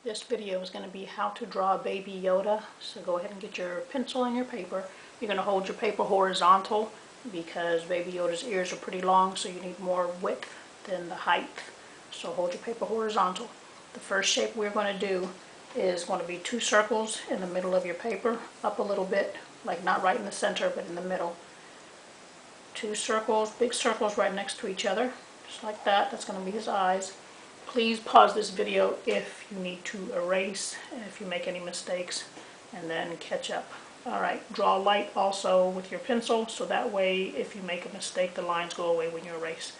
This video is going to be how to draw a Baby Yoda. So go ahead and get your pencil and your paper. You're going to hold your paper horizontal because Baby Yoda's ears are pretty long, so you need more width than the height. So hold your paper horizontal. The first shape we're going to do is going to be two circles in the middle of your paper, up a little bit, like not right in the center, but in the middle. Two circles, big circles right next to each other, just like that. That's going to be his eyes. Please pause this video if you need to erase and if you make any mistakes, and then catch up. Alright, draw light also with your pencil, so that way if you make a mistake the lines go away when you erase.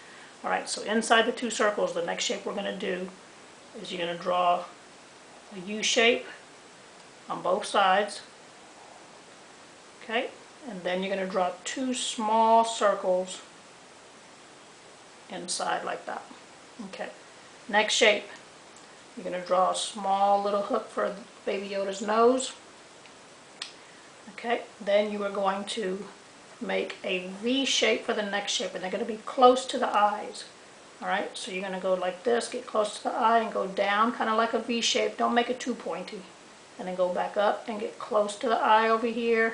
Alright, so inside the two circles, the next shape we're going to do is you're going to draw a U shape on both sides. Okay, and then you're going to draw two small circles inside like that. Okay. Next shape, you're going to draw a small little hook for Baby Yoda's nose. Okay, then you are going to make a V shape for the next shape, and they're going to be close to the eyes. Alright, so you're going to go like this, get close to the eye and go down, kind of like a V shape. Don't make it too pointy. And then go back up and get close to the eye over here.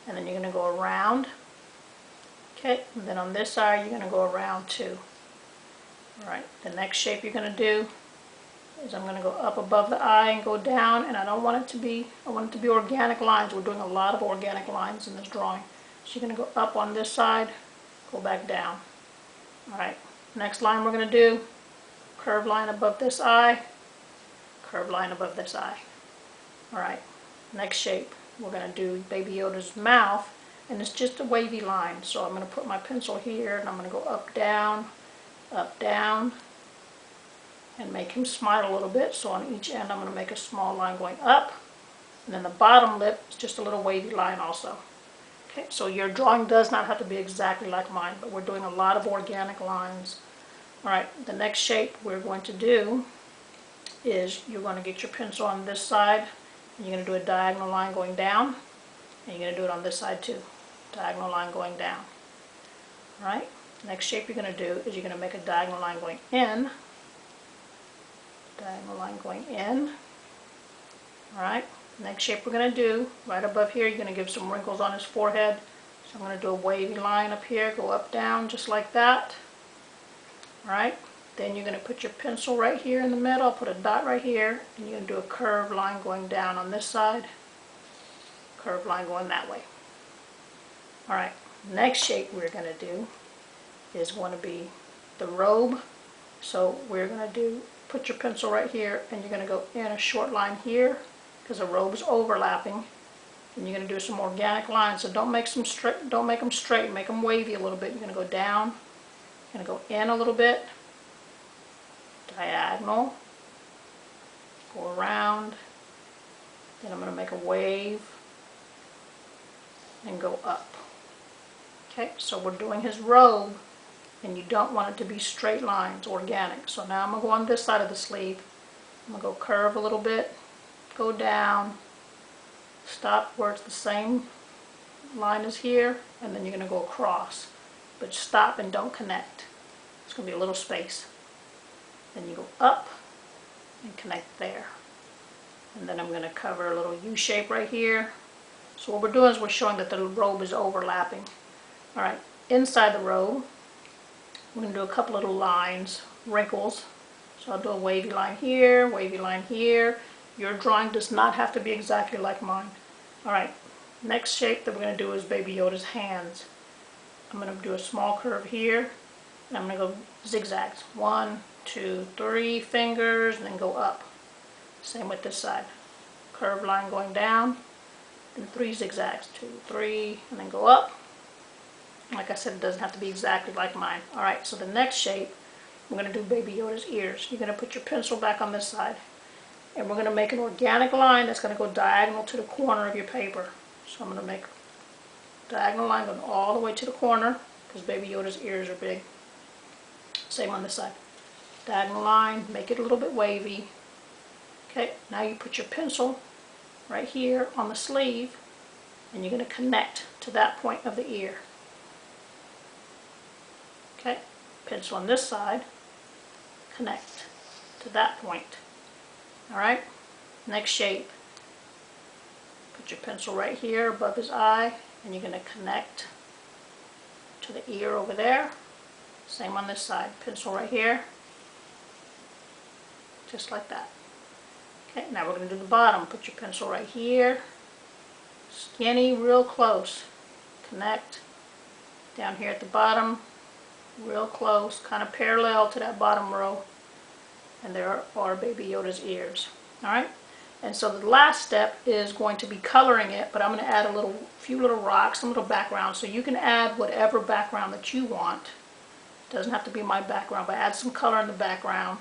And then you're going to go around. Okay, and then on this side you're going to go around too. Alright, the next shape you're going to do is I'm going to go up above the eye and go down, and I want it to be organic lines. We're doing a lot of organic lines in this drawing. So you're going to go up on this side, go back down. Alright, next line we're going to do, curved line above this eye, curved line above this eye. Alright, next shape, we're going to do Baby Yoda's mouth, and it's just a wavy line. So I'm going to put my pencil here, and I'm going to go up, down, and make him smile a little bit. So on each end I'm going to make a small line going up, and then the bottom lip is just a little wavy line also. Okay, so your drawing does not have to be exactly like mine, but we're doing a lot of organic lines. Alright, the next shape we're going to do is you're going to get your pencil on this side, and you're going to do a diagonal line going down, and you're going to do it on this side too. Diagonal line going down. Alright, next shape you're going to do is you're going to make a diagonal line going in. Diagonal line going in. Alright, next shape we're going to do, right above here, you're going to give some wrinkles on his forehead. So I'm going to do a wavy line up here, go up, down, just like that. Alright, then you're going to put your pencil right here in the middle, put a dot right here, and you're going to do a curved line going down on this side. Curved line going that way. Alright, next shape we're going to do is going to be the robe. So we're going to do, put your pencil right here, and you're going to go in a short line here because the robe is overlapping, and you're going to do some organic lines. So don't make them straight, make them wavy a little bit. You're going to go down, you're going to go in a little bit, diagonal, go around, then I'm going to make a wave and go up. Okay, so we're doing his robe, and you don't want it to be straight lines, organic. So now I'm going to go on this side of the sleeve. I'm going to go curve a little bit, go down, stop where it's the same line as here, and then you're going to go across. But stop and don't connect. It's going to be a little space. Then you go up and connect there. And then I'm going to cover a little U shape right here. So what we're doing is we're showing that the robe is overlapping. Alright, inside the robe, we're going to do a couple little lines, wrinkles. So I'll do a wavy line here, wavy line here. Your drawing does not have to be exactly like mine. Alright, next shape that we're going to do is Baby Yoda's hands. I'm going to do a small curve here, and I'm going to go zigzags. 1, 2, 3 fingers, and then go up. Same with this side. Curved line going down, and 3 zigzags. 2, 3, and then go up. Like I said, it doesn't have to be exactly like mine. Alright, so the next shape, we're going to do Baby Yoda's ears. You're going to put your pencil back on this side, and we're going to make an organic line that's going to go diagonal to the corner of your paper. So I'm going to make a diagonal line going all the way to the corner, because Baby Yoda's ears are big. Same on this side. Diagonal line, make it a little bit wavy. Okay, now you put your pencil right here on the sleeve, and you're going to connect to that point of the ear. Okay, pencil on this side, connect to that point. Alright, next shape. Put your pencil right here above his eye, and you're going to connect to the ear over there. Same on this side. Pencil right here. Just like that. Okay, now we're going to do the bottom. Put your pencil right here. Skinny, real close. Connect down here at the bottom. Real close, kind of parallel to that bottom row. And there are Baby Yoda's ears. Alright? And so the last step is going to be coloring it, but I'm going to add a few little rocks, some little background, so you can add whatever background that you want. It doesn't have to be my background, but add some color in the background.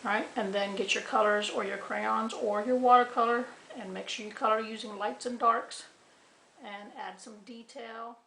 Alright? And then get your colors or your crayons or your watercolor, and make sure you color using lights and darks, and add some detail.